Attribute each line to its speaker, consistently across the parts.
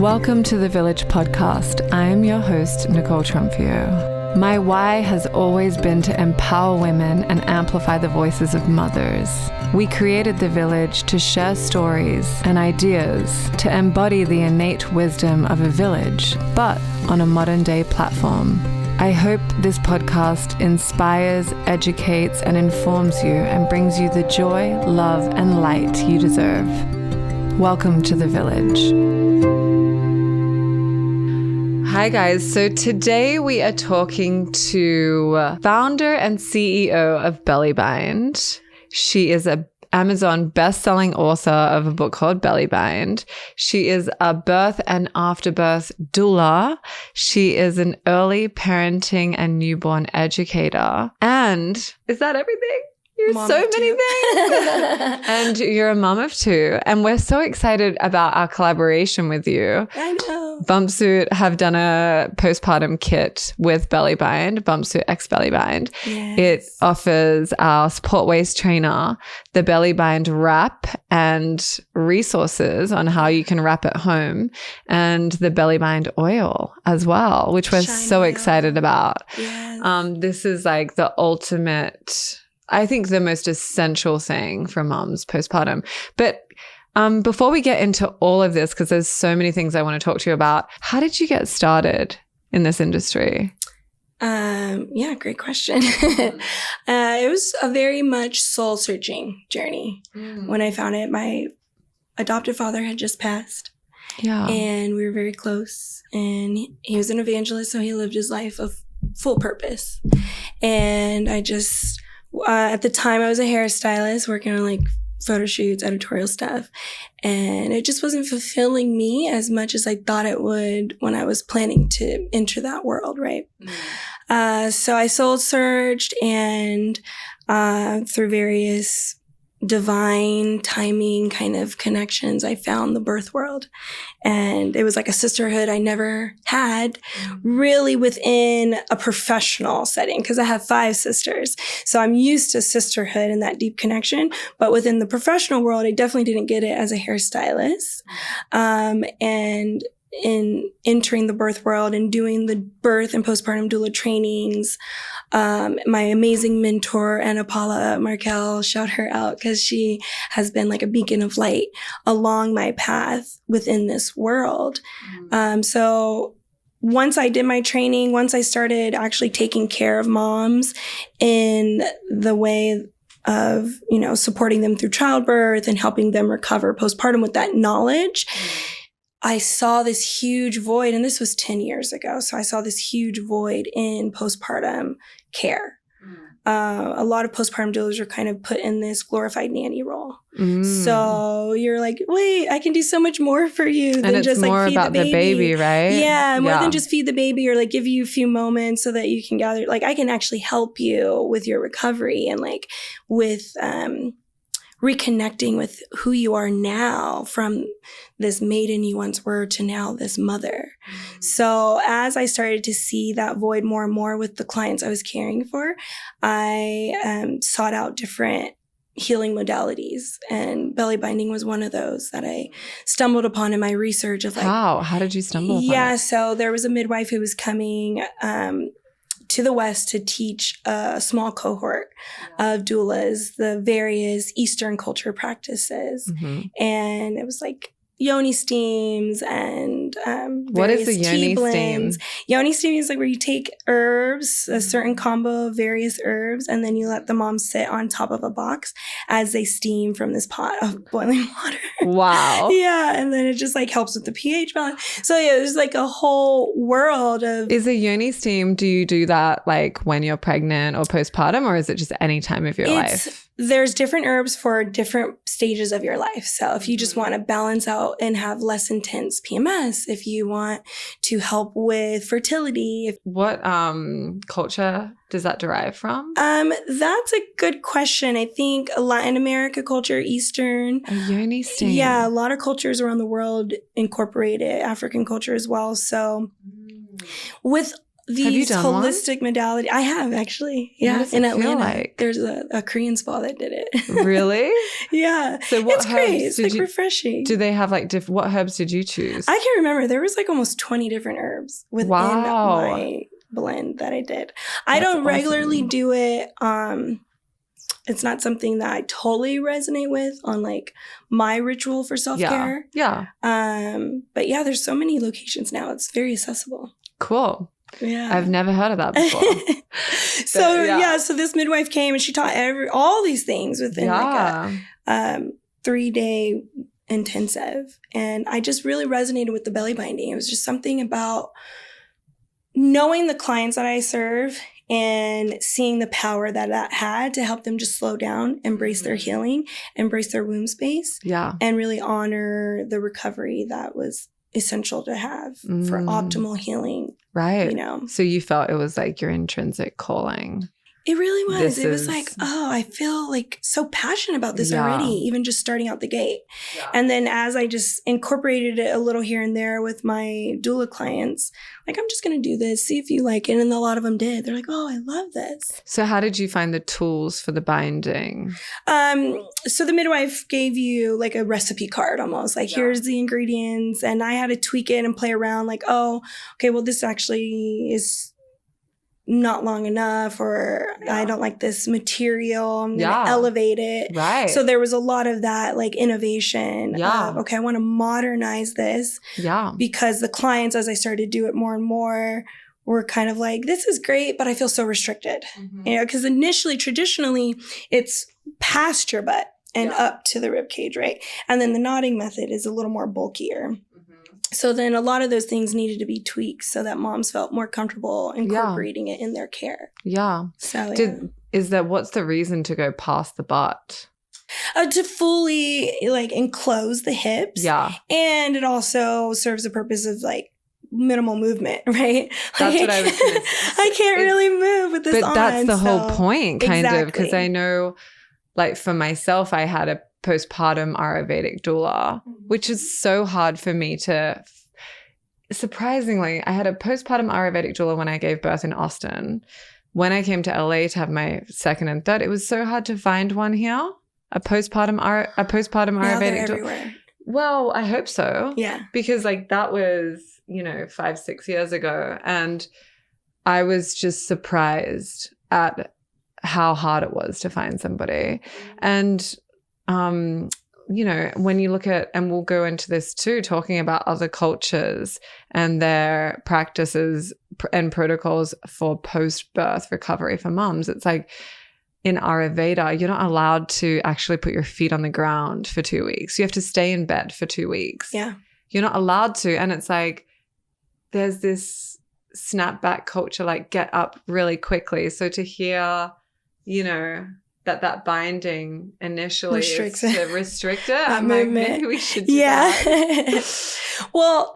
Speaker 1: Welcome to the Village podcast. I'm your host, Nicole Trumpio. My why has always been to empower women and amplify the voices of mothers. We created the Village to share stories and ideas to embody the innate wisdom of a village, but on a modern day platform. I hope this podcast inspires, educates, and informs you and brings you the joy, love, and light you deserve. Welcome to the Village. Hi guys, so today we are talking to founder and CEO of BelliBind. She is an Amazon best-selling author of a book called BelliBind. She is a birth and afterbirth doula. She is an early parenting and newborn educator. And is that everything? You're
Speaker 2: Mom
Speaker 1: so
Speaker 2: of
Speaker 1: many
Speaker 2: two.
Speaker 1: things. And you're a mom of two. And we're so excited about our collaboration with you.
Speaker 2: I know.
Speaker 1: Bumpsuit have done a postpartum kit with BelliBind, Bumpsuit X BelliBind.
Speaker 2: Yes.
Speaker 1: It offers our support waist trainer the BelliBind wrap and resources on how you can wrap at home, and the BelliBind oil as well, which we're
Speaker 2: Shine
Speaker 1: so
Speaker 2: oil.
Speaker 1: excited about.
Speaker 2: Yes.
Speaker 1: This is like the ultimate, I think the most essential thing for moms postpartum. But before we get into all of this, because there's so many things I want to talk to you about, how did you get started in this industry?
Speaker 2: Yeah, great question. It was a very much soul searching journey. When I found it, my adoptive father had just passed.
Speaker 1: Yeah.
Speaker 2: And we were very close. And he was an evangelist, so he lived his life of full purpose. And I just, at the time, I was a hairstylist working on like photo shoots, editorial stuff. And it just wasn't fulfilling me as much as I thought it would when I was planning to enter that world, right? So I soul searched, and through various divine timing kind of connections, I found the birth world. And it was like a sisterhood I never had really within a professional setting, because I have 5 sisters. So I'm used to sisterhood and that deep connection. But within the professional world, I definitely didn't get it as a hairstylist. And in entering the birth world and doing the birth and postpartum doula trainings, my amazing mentor, Anna Paula Markel, shout her out because she has been like a beacon of light along my path within this world. So once I did my training, once I started actually taking care of moms in the way of, supporting them through childbirth and helping them recover postpartum with that knowledge, I saw this huge void, and this was 10 years ago. So I saw this huge void in postpartum care. A lot of postpartum doulas are kind of put in this glorified nanny role. So you're like, wait, I can do so much more for you than just like
Speaker 1: more
Speaker 2: feed
Speaker 1: about
Speaker 2: the baby,
Speaker 1: right?
Speaker 2: Yeah, more than just feed the baby or like give you a few moments so that you can gather. Like I can actually help you with your recovery and like with reconnecting with who you are now from this maiden you once were to now this mother. So as I started to see that void more and more with the clients I was caring for, I sought out different healing modalities, and belly binding was one of those that I stumbled upon in my research of like,
Speaker 1: how did you stumble upon it?
Speaker 2: So there was a midwife who was coming to the West to teach a small cohort of doulas, the various Eastern culture practices. And it was like yoni steams and
Speaker 1: what is the yoni
Speaker 2: tea blends.
Speaker 1: steam?
Speaker 2: Yoni steam is like where you take herbs, a certain combo of various herbs, and then you let the mom sit on top of a box as they steam from this pot of boiling water.
Speaker 1: Wow.
Speaker 2: Yeah, and then it just like helps with the pH balance. So yeah, there's like a whole world of...
Speaker 1: Is a yoni steam, do you do that like when you're pregnant or postpartum, or is it just any time of your life?
Speaker 2: There's different herbs for different stages of your life. So if you just want to balance out and have less intense PMS, if you want to help with fertility.
Speaker 1: What culture does that derive from?
Speaker 2: That's a good question. I think Latin America culture, Eastern.
Speaker 1: A yoni steam.
Speaker 2: Yeah, a lot of cultures around the world incorporate it, African culture as well. So with these
Speaker 1: done
Speaker 2: holistic modality. I have actually. Yeah.
Speaker 1: What does
Speaker 2: In
Speaker 1: it feel
Speaker 2: Atlanta.
Speaker 1: like?
Speaker 2: There's a Korean spa that did it.
Speaker 1: Really?
Speaker 2: Yeah.
Speaker 1: So what
Speaker 2: it's
Speaker 1: herbs
Speaker 2: great. It's
Speaker 1: did
Speaker 2: like
Speaker 1: you,
Speaker 2: refreshing.
Speaker 1: do they have like what herbs did you choose?
Speaker 2: I can't remember. There was like almost 20 different herbs within my blend that I did. I don't regularly do it. It's not something that I totally resonate with on like my ritual for self-care.
Speaker 1: Yeah.
Speaker 2: But yeah, there's so many locations now. It's very accessible.
Speaker 1: Cool.
Speaker 2: Yeah.
Speaker 1: I've never heard of that before.
Speaker 2: So this midwife came and she taught all these things within like a 3-day intensive. And I just really resonated with the belly binding. It was just something about knowing the clients that I serve and seeing the power that had to help them just slow down, embrace their healing, embrace their womb space, and really honor the recovery that was essential to have for optimal healing.
Speaker 1: Right.
Speaker 2: You know?
Speaker 1: So you felt it was like your intrinsic calling.
Speaker 2: It really was. It was like, oh, I feel like so passionate about this already, even just starting out the gate. Yeah. And then as I just incorporated it a little here and there with my doula clients, like, I'm just going to do this, see if you like it. And a lot of them did. They're like, oh, I love this.
Speaker 1: So how did you find the tools for the binding?
Speaker 2: So the midwife gave you like a recipe card almost, like, here's the ingredients. And I had to tweak it and play around like, oh, okay, well, this actually is not long enough, or I don't like this material. I'm going to elevate it. Right. So there was a lot of that like innovation of, okay, I want to modernize this. Yeah. Because the clients, as I started to do it more and more, were kind of like, this is great, but I feel so restricted. Mm-hmm. You know, because traditionally, it's past your butt and up to the rib cage, right? And then the knotting method is a little more bulkier. So then a lot of those things needed to be tweaked so that moms felt more comfortable incorporating it in their care. Yeah. So what's the reason to go past the butt? To fully like enclose the hips. Yeah. And it also serves the purpose of like minimal movement, right?
Speaker 1: That's what I was going to say.
Speaker 2: I can't really move with this on.
Speaker 1: But that's the whole point, kind of, because I know, like for myself, I had a postpartum Ayurvedic doula, which is so hard for me to, surprisingly, I had a postpartum Ayurvedic doula when I gave birth in Austin. When I came to LA to have my second and third, it was so hard to find one here, a postpartum Ayurvedic doula. Well, I hope so. Yeah. Because like that was, 5-6 years ago. And I was just surprised at how hard it was to find somebody. And when you look at, and we'll go into this too, talking about other cultures and their practices and protocols for post-birth recovery for moms, it's like in Ayurveda, you're not allowed to actually put your feet on the ground for 2 weeks. You have to stay in bed for 2 weeks. Yeah. You're not allowed to. And it's like, there's this snapback culture, like get up really quickly. So to hear, that binding initially restricts is to restrict it. I'm like, maybe we should do that.
Speaker 2: Well,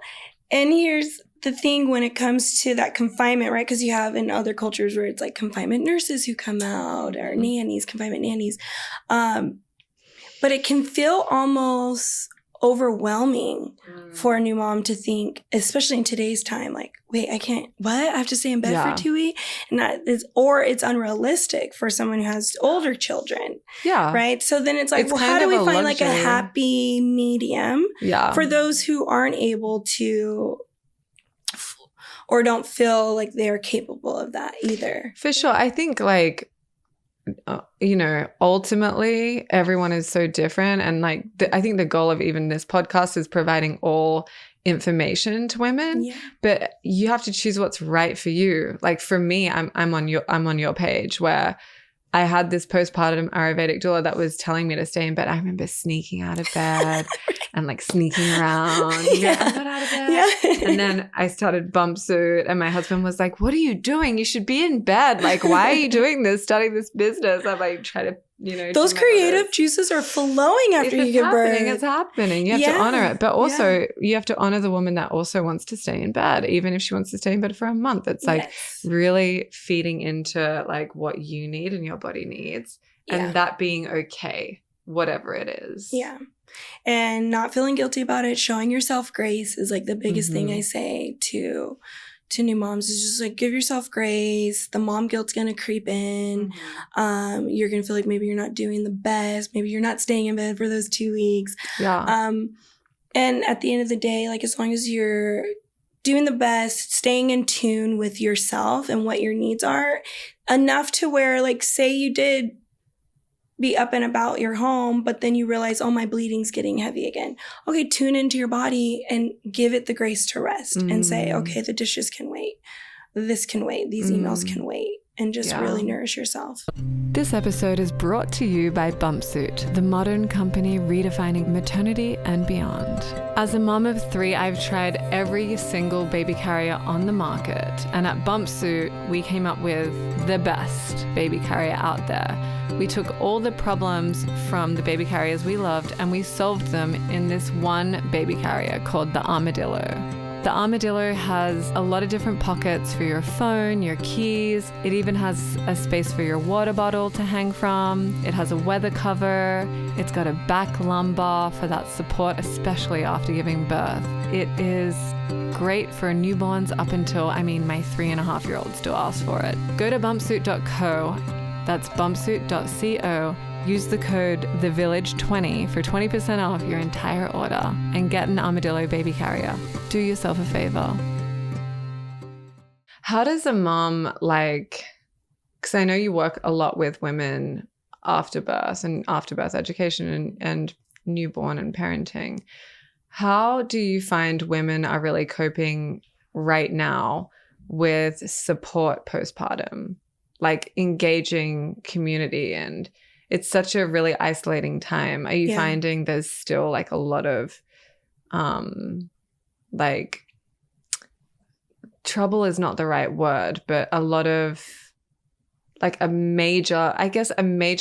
Speaker 2: and here's the thing when it comes to that confinement, right? Because you have in other cultures where it's like confinement nurses who come out or nannies, confinement nannies. But it can feel almost overwhelming for a new mom to think, especially in today's time, like, wait, I can't, what? I have to stay in bed for 2 weeks? And or it's unrealistic for someone who has older children. Yeah. Right? So then it's like, how do we find like a happy medium for those who aren't able to or don't feel like they're capable of that either?
Speaker 1: For sure. I think like, ultimately everyone is so different. And like, I think the goal of even this podcast is providing all information to women, but you have to choose what's right for you. Like for me, I'm on your page where I had this postpartum Ayurvedic doula that was telling me to stay in bed. I remember sneaking out of bed and like sneaking around. I'm not out of bed. Yeah. And then I started bump suit and my husband was like, what are you doing? You should be in bed. Like, why are you doing this, starting this business? I'm like, try to,
Speaker 2: those creative juices are flowing after you give birth.
Speaker 1: It's happening. You have to honor it. But also you have to honor the woman that also wants to stay in bed, even if she wants to stay in bed for a month. It's like really feeding into like what you need and your body needs and that being okay, whatever it is.
Speaker 2: Yeah. And not feeling guilty about it, showing yourself grace is like the biggest thing I say to to new moms is just like, give yourself grace. The mom guilt's going to creep in. You're going to feel like maybe you're not doing the best. Maybe you're not staying in bed for those 2 weeks.
Speaker 1: Yeah.
Speaker 2: And at the end of the day, like, as long as you're doing the best, staying in tune with yourself and what your needs are, enough to where, like, say you did be up and about your home, but then you realize, oh, my bleeding's getting heavy again. Okay, tune into your body and give it the grace to rest and say, okay, the dishes can wait. This can wait. These emails can wait. And just really nourish yourself.
Speaker 1: This episode is brought to you by Bumpsuit, the modern company redefining maternity and beyond. As a mom of 3, I've tried every single baby carrier on the market. And at Bumpsuit, we came up with the best baby carrier out there. We took all the problems from the baby carriers we loved and we solved them in this one baby carrier called the Armadillo. The Armadillo has a lot of different pockets for your phone, your keys. It even has a space for your water bottle to hang from. It has a weather cover. It's got a back lumbar for that support, especially after giving birth. It is great for newborns up until, my 3.5-year-old still asks for it. Go to bumpsuit.co. That's bumpsuit.co. Use the code THEVILLAGE20 for 20% off your entire order and get an Armadillo baby carrier. Do yourself a favor. How does a mom, because I know you work a lot with women after birth and after birth education and newborn and parenting. How do you find women are really coping right now with support postpartum, like engaging community? And it's such a really isolating time. Are you finding there's still like a lot of trouble is not the right word, but a lot of a major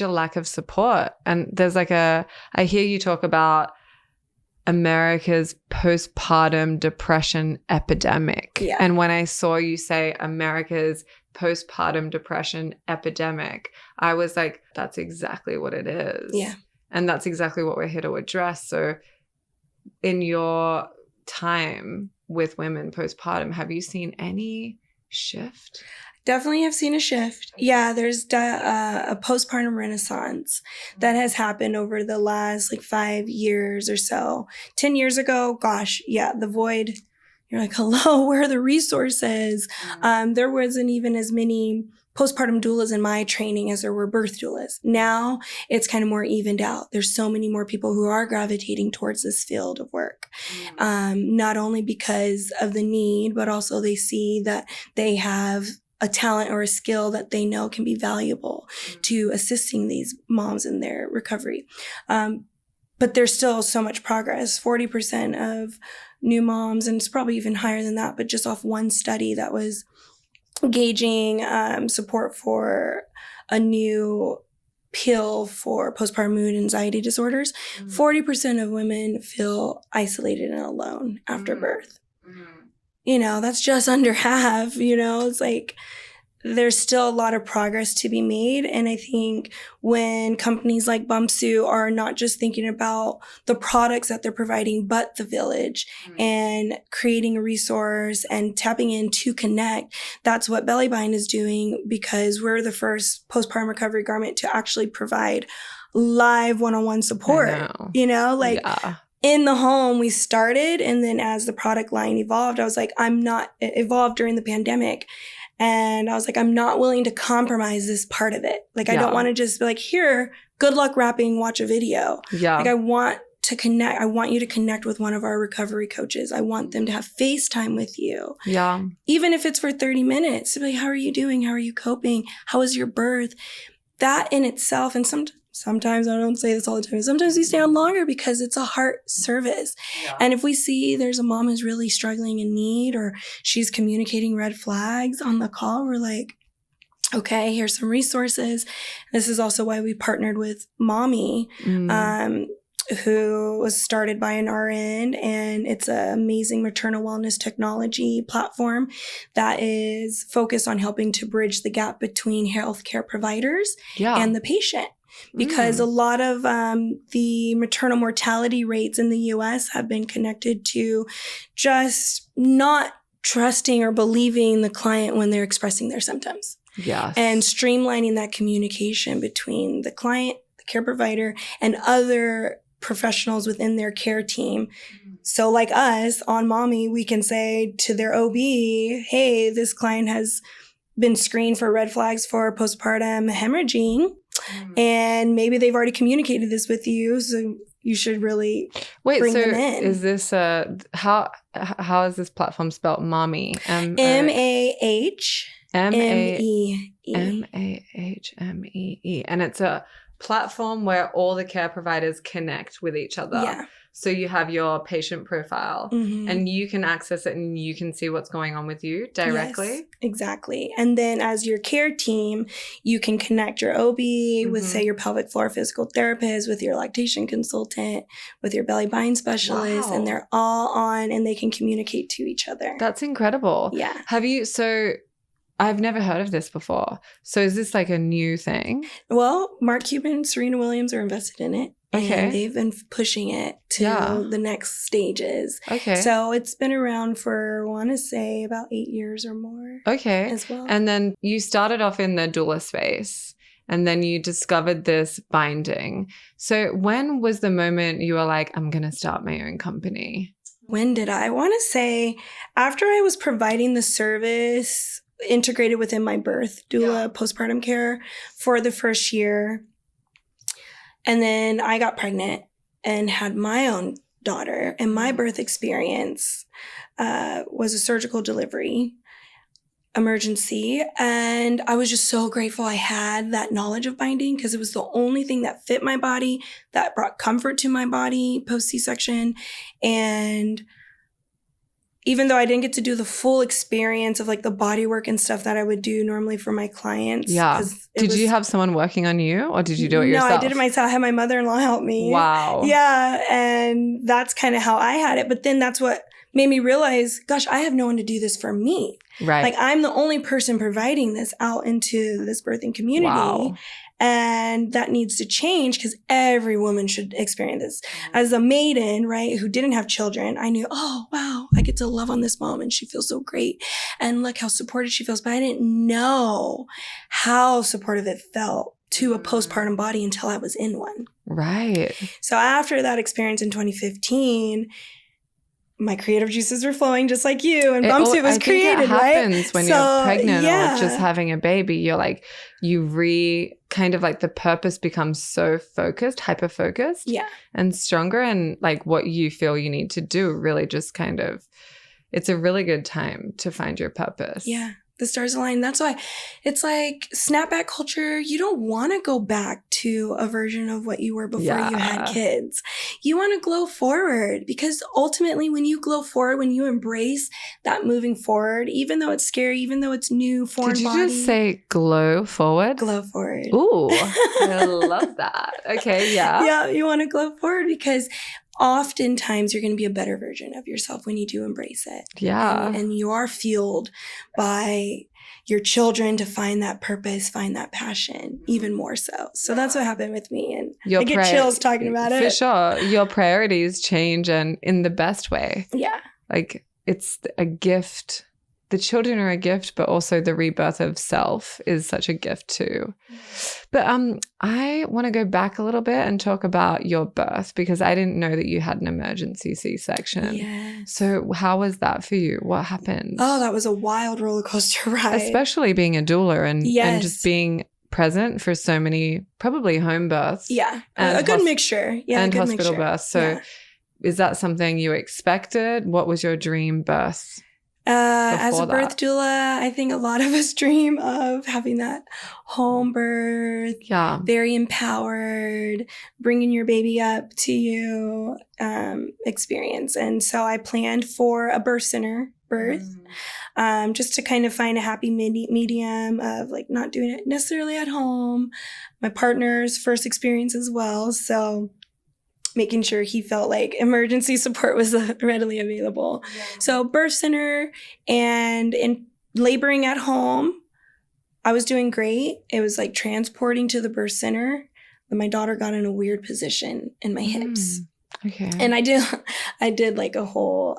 Speaker 1: lack of support? And there's I hear you talk about America's postpartum depression epidemic. Yeah. And when I saw you say America's postpartum depression epidemic, I was like, that's exactly what it is.
Speaker 2: Yeah.
Speaker 1: And that's exactly what we're here to address. So in your time with women postpartum, have you seen any shift?
Speaker 2: Definitely have seen a shift. Yeah, there's a postpartum renaissance that has happened over the last 5 years or so. 10 years ago, gosh, yeah, the void. You're like, hello, where are the resources? There wasn't even as many postpartum doulas in my training as there were birth doulas. Now it's kind of more evened out. There's so many more people who are gravitating towards this field of work. Not only because of the need, but also they see that they have a talent or a skill that they know can be valuable to assisting these moms in their recovery. But there's still so much progress. 40% of new moms, and it's probably even higher than that, but just off one study that was gauging support for a new pill for postpartum mood anxiety disorders, 40% of women feel isolated and alone after birth. That's just under half, it's there's still a lot of progress to be made. And I think when companies like Bumpsuit are not just thinking about the products that they're providing, but the village and creating a resource and tapping in to connect, that's what BelliBind is doing, because we're the first postpartum recovery garment to actually provide live one-on-one support. In the home we started, and then as the product line evolved, evolved during the pandemic. And I was like, I'm not willing to compromise this part of it. I don't want to just be like, here, good luck wrapping, watch a video. Yeah. I want to connect. I want you to connect with one of our recovery coaches. I want them to have FaceTime with you. Yeah. Even if it's for 30 minutes, to be like, how are you doing? How are you coping? How was your birth? That in itself, and sometimes I don't say this all the time, sometimes we stay on longer because it's a heart service. Yeah. And if we see there's a mom who's really struggling in need, or she's communicating red flags on the call, we're like, okay, here's some resources. This is also why we partnered with Mahmee, who was started by an RN, and it's an amazing maternal wellness technology platform that is focused on helping to bridge the gap between healthcare providers and the patient. Because a lot of the maternal mortality rates in the U.S. have been connected to just not trusting or believing the client when they're expressing their symptoms.
Speaker 1: Yes.
Speaker 2: And streamlining that communication between the client, the care provider, and other professionals within their care team. So like us on Mahmee, we can say to their OB, hey, this client has been screened for red flags for postpartum hemorrhaging. And maybe they've already communicated this with you. So you should really bring them in.
Speaker 1: Is this how is this platform spelled? Mahmee.
Speaker 2: Mahmee.
Speaker 1: Mahmee. And it's a platform where all the care providers connect with each other.
Speaker 2: Yeah.
Speaker 1: So you have your patient profile and you can access it and you can see what's going on with you directly.
Speaker 2: Yes, exactly. And then as your care team, you can connect your OB with, say, your pelvic floor physical therapist, with your lactation consultant, with your BelliBind specialist, and they're all on and they can communicate to each other.
Speaker 1: That's incredible.
Speaker 2: Yeah.
Speaker 1: I've never heard of this before. So is this like a new thing?
Speaker 2: Well, Mark Cuban and Serena Williams are invested in it.
Speaker 1: Okay.
Speaker 2: And they've been pushing it to the next stages.
Speaker 1: Okay.
Speaker 2: So it's been around for, I want to say, about 8 years or more.
Speaker 1: Okay.
Speaker 2: As well.
Speaker 1: And then you started off in the doula space and then you discovered this binding. So when was the moment you were like, I'm going to start my own company?
Speaker 2: When did I want to say after I was providing the service integrated within my birth doula postpartum care for the first year. And then I got pregnant and had my own daughter, and my birth experience was a surgical delivery emergency. And I was just so grateful I had that knowledge of binding because it was the only thing that fit my body, that brought comfort to my body post C-section. And even though I didn't get to do the full experience of like the body work and stuff that I would do normally for my clients.
Speaker 1: Yeah. Did you have someone working on you or did you do it yourself?
Speaker 2: No, I did it myself. I had my mother-in-law help me.
Speaker 1: Wow.
Speaker 2: Yeah. And that's kind of how I had it. But then that's what made me realize, gosh, I have no one to do this for me.
Speaker 1: Right.
Speaker 2: Like I'm the only person providing this out into this birthing community.
Speaker 1: Wow.
Speaker 2: And that needs to change because every woman should experience this. As a maiden, right, who didn't have children, I knew, oh, wow, I get to love on this mom and she feels so great. And look how supported she feels. But I didn't know how supportive it felt to a postpartum body until I was in one.
Speaker 1: Right.
Speaker 2: So after that experience in 2015, my creative juices were flowing just like you, and Bumpsuit was created, right?
Speaker 1: It happens when you're pregnant or just having a baby. You're like, kind of like the purpose becomes so focused, hyper-focused and stronger, and like what you feel you need to do really just kind of, it's a really good time to find your purpose.
Speaker 2: Yeah. The stars align. That's why it's like snapback culture. You don't want to go back to a version of what you were before you had kids. You want to glow forward because ultimately when you glow forward, when you embrace that moving forward, even though it's scary, even though it's new, foreign body.
Speaker 1: Did you just say glow forward?
Speaker 2: Glow forward.
Speaker 1: Ooh, I love that. Okay, yeah.
Speaker 2: Yeah, you want to glow forward because oftentimes you're going to be a better version of yourself when you do embrace it.
Speaker 1: Yeah.
Speaker 2: And you are fueled by your children to find that purpose, find that passion, even more so. So that's what happened with me. And I get chills talking about it.
Speaker 1: For sure. Your priorities change and in the best way.
Speaker 2: Yeah.
Speaker 1: Like it's a gift. The children are a gift, but also the rebirth of self is such a gift too. But I want to go back a little bit and talk about your birth because I didn't know that you had an emergency C-section.
Speaker 2: Yes.
Speaker 1: So how was that for you? What happened?
Speaker 2: Oh, that was a wild roller coaster ride.
Speaker 1: Especially being a doula and just being present for so many probably home births.
Speaker 2: Yeah, a good mixture. Yeah,
Speaker 1: and hospital births. So is that something you expected? What was your dream birth?
Speaker 2: As a birth doula, I think a lot of us dream of having that home birth, very empowered, bringing your baby up to you experience. And so I planned for a birth center birth, just to kind of find a happy medium of like not doing it necessarily at home. My partner's first experience as well. So making sure he felt like emergency support was readily available. Yeah. So birth center and in laboring at home, I was doing great. It was like transporting to the birth center. Then my daughter got in a weird position in my hips.
Speaker 1: Okay.
Speaker 2: And I did like a whole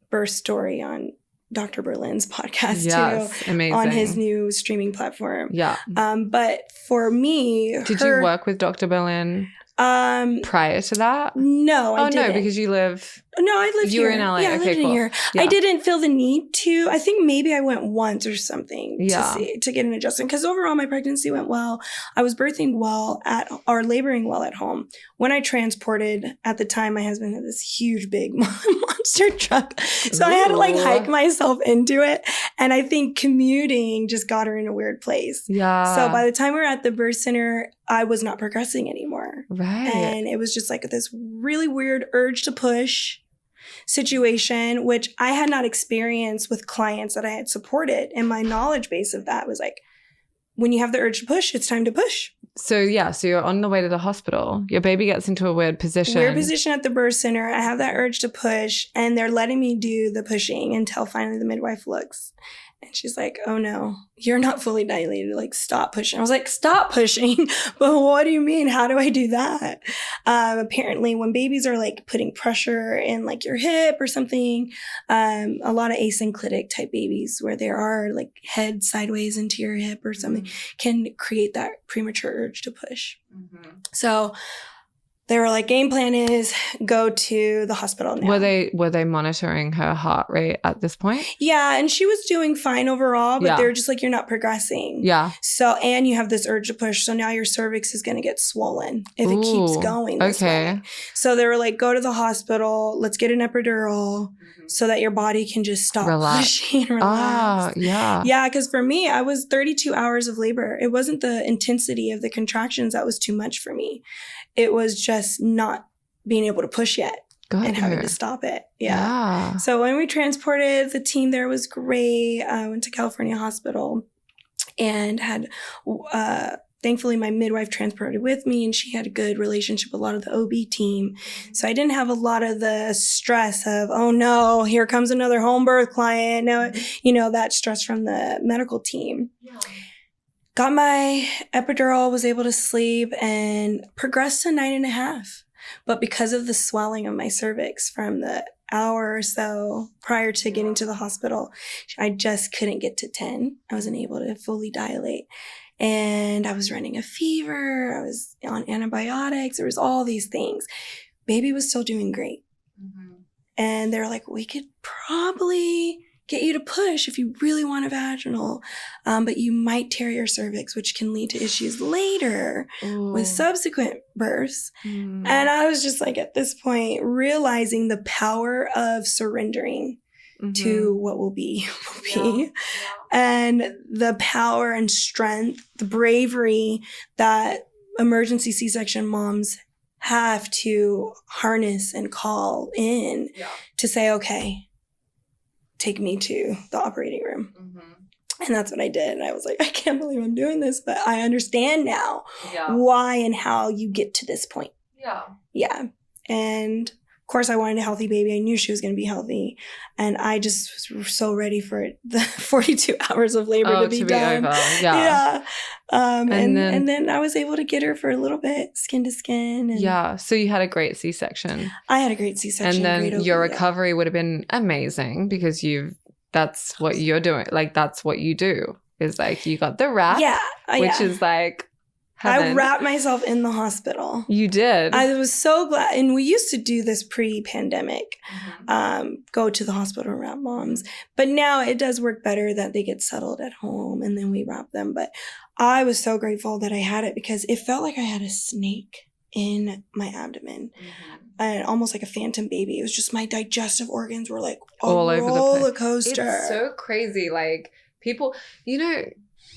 Speaker 2: birth story on Dr. Berlin's podcast too.
Speaker 1: Amazing.
Speaker 2: On his new streaming platform.
Speaker 1: Yeah.
Speaker 2: But for me,
Speaker 1: did you work with Dr. Berlin prior to that?
Speaker 2: No, I didn't.
Speaker 1: No, because you live...
Speaker 2: No, I lived here.
Speaker 1: You were in LA.
Speaker 2: Yeah, I
Speaker 1: okay,
Speaker 2: lived
Speaker 1: cool.
Speaker 2: Here.
Speaker 1: Yeah.
Speaker 2: I didn't feel the need to. I think maybe I went once or something
Speaker 1: Yeah.
Speaker 2: to get an adjustment. Because overall, my pregnancy went well. I was birthing well or laboring well at home. When I transported, at the time, my husband had this huge, big monster truck. So I had to like hike myself into it. And I think commuting just got her in a weird place.
Speaker 1: Yeah.
Speaker 2: So by the time we were at the birth center, I was not progressing anymore.
Speaker 1: Right.
Speaker 2: And it was just like this really weird urge to push situation, which I had not experienced with clients that I had supported. And my knowledge base of that was like, when you have the urge to push, it's time to push.
Speaker 1: So you're on the way to the hospital. Your baby gets into a weird position.
Speaker 2: Weird position at the birth center. I have that urge to push, and they're letting me do the pushing until finally the midwife looks. And she's like, oh no, you're not fully dilated. Like, stop pushing. I was like, stop pushing? But what do you mean? How do I do that? Apparently, when babies are like putting pressure in like your hip or something, a lot of asynclitic type babies where there are like head sideways into your hip or something can create that premature urge to push. Mm-hmm. So they were like, game plan is go to the hospital now.
Speaker 1: Were they monitoring her heart rate at this point?
Speaker 2: Yeah, and she was doing fine overall, but they were just like, you're not progressing.
Speaker 1: Yeah.
Speaker 2: So, and you have this urge to push. So now your cervix is going to get swollen if it keeps going this way. So they were like, go to the hospital. Let's get an epidural so that your body can just stop pushing and relax.
Speaker 1: Yeah.
Speaker 2: Yeah, because for me, I was 32 hours of labor. It wasn't the intensity of the contractions that was too much for me. It was just not being able to push yet and having to stop it. Yeah. So when we transported, the team there was great. I went to California Hospital and had, thankfully, my midwife transported with me, and she had a good relationship with a lot of the OB team. So I didn't have a lot of the stress of, oh no, here comes another home birth client. Now, that stress from the medical team. Yeah. Got my epidural, was able to sleep, and progressed to 9.5. But because of the swelling of my cervix from the hour or so prior to getting to the hospital, I just couldn't get to 10. I wasn't able to fully dilate. And I was running a fever. I was on antibiotics. There was all these things. Baby was still doing great. Mm-hmm. And they're like, we could probably get you to push if you really want a vaginal, but you might tear your cervix, which can lead to issues later with subsequent births. And I was just like, at this point, realizing the power of surrendering to what will be. And the power and strength, the bravery that emergency C-section moms have to harness and call in to say, okay, take me to the operating room. And that's what I did. And I was like, I can't believe I'm doing this, but I understand now why and how you get to this point. Yeah. And of course I wanted a healthy baby. I knew she was going to be healthy. And I just was so ready for it, the 42 hours of labor to be done. Over. Yeah. And then I was able to get her for a little bit, skin to skin. And
Speaker 1: so you had a great C-section.
Speaker 2: I had a great C-section.
Speaker 1: And then your recovery would have been amazing because that's what you're doing. Like, that's what you do. Is like, you got the wrap, which is like heaven.
Speaker 2: I wrapped myself in the hospital.
Speaker 1: You did.
Speaker 2: I was so glad. And we used to do this pre-pandemic, go to the hospital and wrap moms. But now it does work better that they get settled at home and then we wrap them. But I was so grateful that I had it because it felt like I had a snake in my abdomen. And almost like a phantom baby. It was just my digestive organs were like all over roller coaster.
Speaker 1: It's so crazy. Like, people,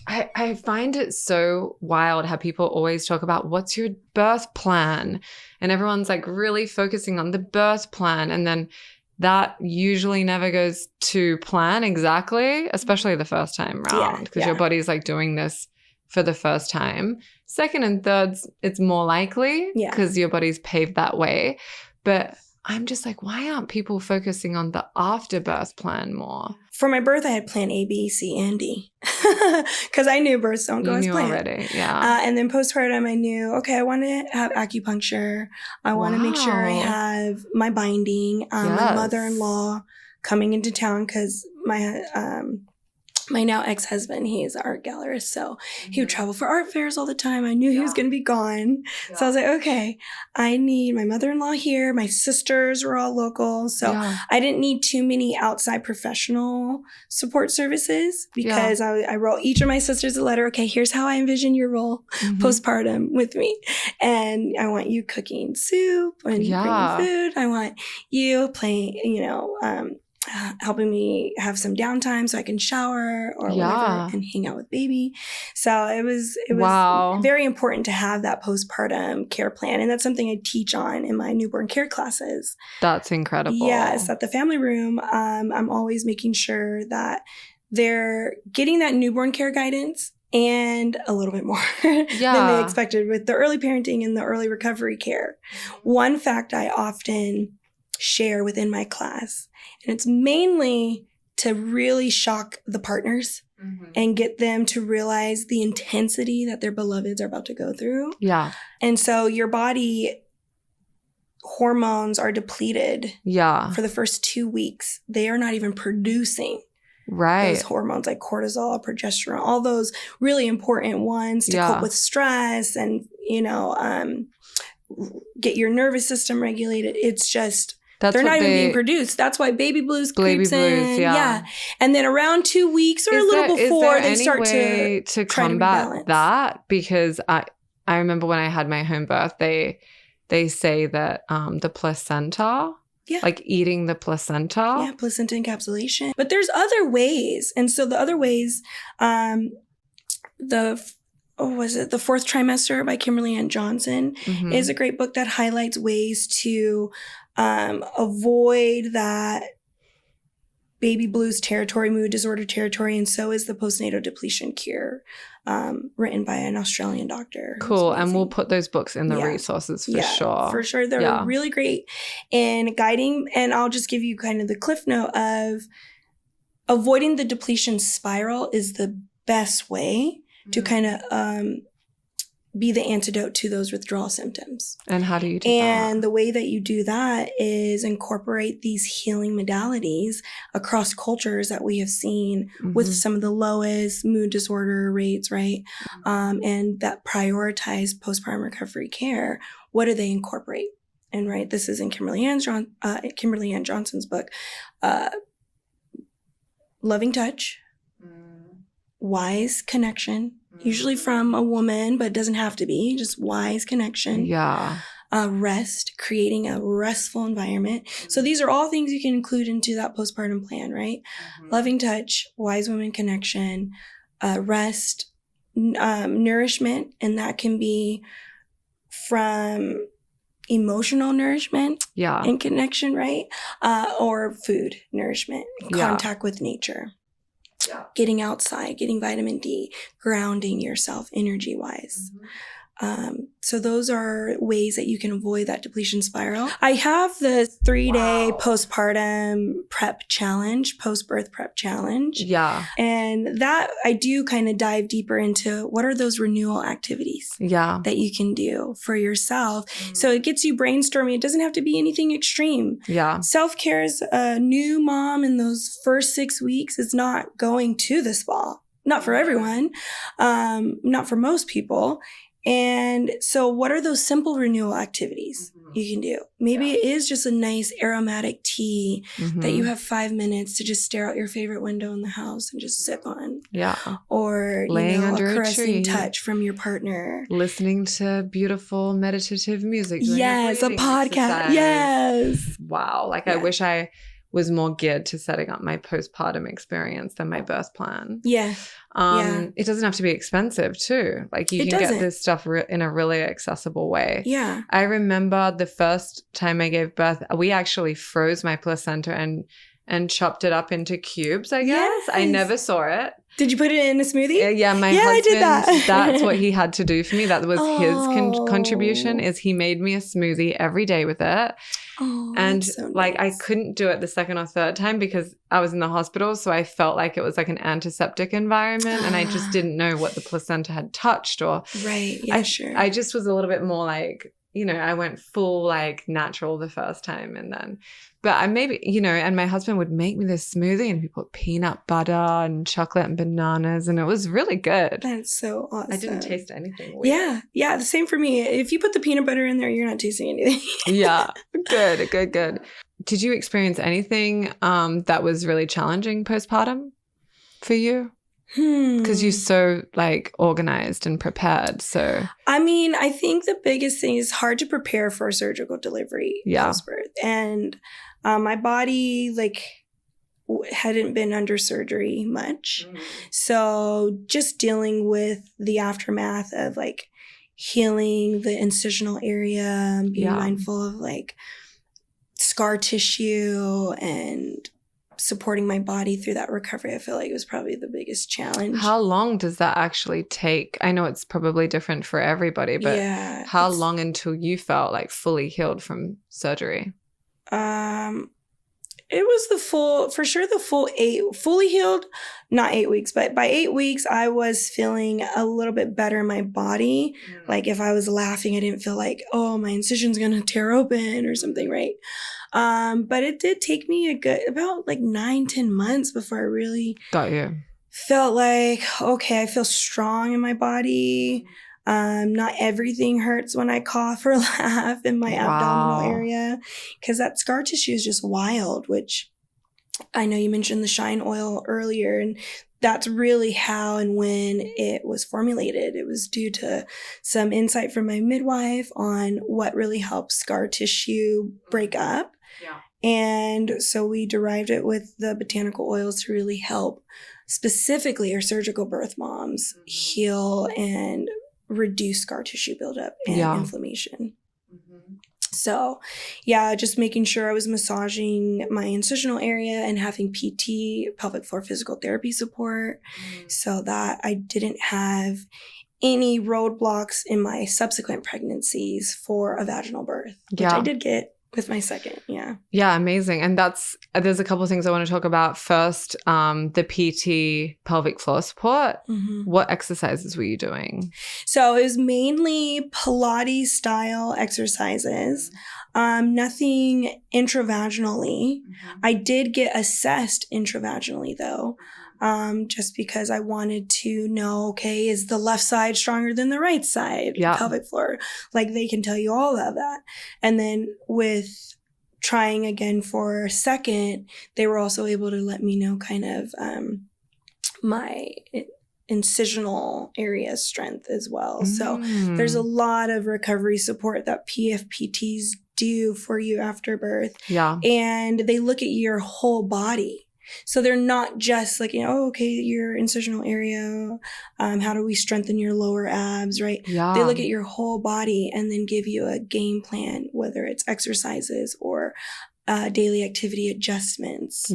Speaker 1: I find it so wild how people always talk about what's your birth plan, and everyone's like really focusing on the birth plan, and then that usually never goes to plan exactly, especially the first time round, because your body's like doing this for the first time. Second and thirds, it's more likely because your body's paved that way. But I'm just like, why aren't people focusing on the afterbirth plan more?
Speaker 2: For my birth, I had plan A, B, C, and D because I knew births don't go as planned.
Speaker 1: Already,
Speaker 2: and then postpartum, I knew, okay, I want to have acupuncture. I want to make sure I have my binding. My mother-in-law coming into town because my now ex-husband, he is an art gallerist, so he would travel for art fairs all the time. I knew he was going to be gone. Yeah. So I was like, okay, I need my mother-in-law here. My sisters were all local. So I didn't need too many outside professional support services because I wrote each of my sisters a letter. Okay, here's how I envision your role postpartum with me. And I want you cooking soup and bringing food. I want you playing, helping me have some downtime so I can shower or whatever and hang out with baby. So it was very important to have that postpartum care plan. And that's something I teach on in my newborn care classes.
Speaker 1: That's incredible.
Speaker 2: Yes. At the family room, I'm always making sure that they're getting that newborn care guidance and a little bit more than they expected with the early parenting and the early recovery care. One fact I often share within my class, and it's mainly to really shock the partners and get them to realize the intensity that their beloveds are about to go through. Yeah. And so your body hormones are depleted for the first 2 weeks. They are not even producing those hormones like cortisol, progesterone, all those really important ones to cope with stress and, get your nervous system regulated. It's just... they're not even being produced. That's why baby blues creeps in. Yeah. And then around 2 weeks or a little before, they start to
Speaker 1: combat that. Because I remember when I had my home birth, they say that the placenta, like eating the placenta.
Speaker 2: Yeah, placenta encapsulation. But there's other ways. And so the other ways, the Fourth Trimester by Kimberly Ann Johnson is a great book that highlights ways to avoid that baby blues territory, mood disorder territory, and so is the postnatal depletion cure, written by an Australian doctor.
Speaker 1: Cool, and we'll put those books in the resources for sure.
Speaker 2: For sure, they're really great in guiding, and I'll just give you kind of the cliff note of avoiding the depletion spiral is the best way to kind of be the antidote to those withdrawal symptoms.
Speaker 1: And how do you do that?
Speaker 2: And the way that you do that is incorporate these healing modalities across cultures that we have seen with some of the lowest mood disorder rates, right? And that prioritize postpartum recovery care. What do they incorporate? And right, this is in Kimberly Ann Johnson's book, Loving Touch, Wise Connection, usually from a woman, but it doesn't have to be, just wise connection. Yeah. Rest, creating a restful environment. So these are all things you can include into that postpartum plan, right? Loving touch, wise woman connection, rest, nourishment, and that can be from emotional nourishment and connection, right? Or food nourishment, contact with nature. Yeah. Getting outside, getting vitamin D, grounding yourself energy-wise. So those are ways that you can avoid that depletion spiral. I have the 3-day postpartum prep challenge, post-birth prep challenge. Yeah. And that I do kind of dive deeper into what are those renewal activities that you can do for yourself. So it gets you brainstorming. It doesn't have to be anything extreme. Yeah. Self-care as a new mom in those first 6 weeks is not going to the spa. Not for everyone. Not for most people. And so what are those simple renewal activities you can do? Maybe it is just a nice aromatic tea that you have 5 minutes to just stare out your favorite window in the house and just sip on. Yeah. Or,
Speaker 1: laying under
Speaker 2: a caressing
Speaker 1: tree,
Speaker 2: touch from your partner.
Speaker 1: Listening to beautiful meditative music.
Speaker 2: Yes, a podcast. Exercise. Yes.
Speaker 1: Wow. Like I wish I was more geared to setting up my postpartum experience than my birth plan. Yeah. It doesn't have to be expensive too. Like you can get this stuff in a really accessible way. Yeah. I remember the first time I gave birth, we actually froze my placenta and chopped it up into cubes, I guess. Yes. I never saw it.
Speaker 2: Did you put it in a smoothie?
Speaker 1: Yeah, my husband, I did that. That's what he had to do for me. That was his contribution, is he made me a smoothie every day with it. Oh, and so nice. I couldn't do it the second or third time because I was in the hospital. So I felt like it was like an antiseptic environment and I just didn't know what the placenta had touched or.
Speaker 2: Right. Yeah, sure.
Speaker 1: I just was a little bit more like I went full like natural the first time, but I maybe, and my husband would make me this smoothie and he put peanut butter and chocolate and bananas, and it was really good.
Speaker 2: That's so awesome.
Speaker 1: I didn't taste anything weird.
Speaker 2: Yeah, the same for me. If you put the peanut butter in there, you're not tasting anything.
Speaker 1: Yeah, good. Did you experience anything that was really challenging postpartum for you? Because you're so like organized and prepared. So
Speaker 2: I mean, I think the biggest thing is hard to prepare for a surgical delivery post-birth. And my body like hadn't been under surgery much. So just dealing with the aftermath of like healing the incisional area, being mindful of like scar tissue and supporting my body through that recovery, I feel like it was probably the biggest challenge.
Speaker 1: How long does that actually take? I know it's probably different for everybody, but how long until you felt like fully healed from surgery?
Speaker 2: It was the full fully healed, not 8 weeks, but by 8 weeks, I was feeling a little bit better in my body. Like if I was laughing, I didn't feel like, oh, my incision's going to tear open or something, right? But it did take me about like 9-10 months before I really felt like, okay, I feel strong in my body. Not everything hurts when I cough or laugh in my abdominal area, because that scar tissue is just wild, which I know you mentioned the shine oil earlier, and that's really how and when it was formulated. It was due to some insight from my midwife on what really helps scar tissue break up. And so we derived it with the botanical oils to really help specifically our surgical birth moms heal and reduce scar tissue buildup and inflammation. So just making sure I was massaging my incisional area and having PT, pelvic floor physical therapy support, so that I didn't have any roadblocks in my subsequent pregnancies for a vaginal birth, which I did get with my second. Yeah, amazing. And there's a couple of things I want to talk about. First, the PT pelvic floor support. What exercises were you doing? So it was mainly Pilates style exercises, nothing intravaginally. I did get assessed intravaginally though. Just because I wanted to know, okay, is the left side stronger than the right side? Pelvic floor. Like they can tell you all of that. And then with trying again for a second, they were also able to let me know kind of my incisional area strength as well. So there's a lot of recovery support that PFPTs do for you after birth. And they look at your whole body. So they're not just like, okay, your incisional area, how do we strengthen your lower abs, right? They look at your whole body and then give you a game plan, whether it's exercises or daily activity adjustments.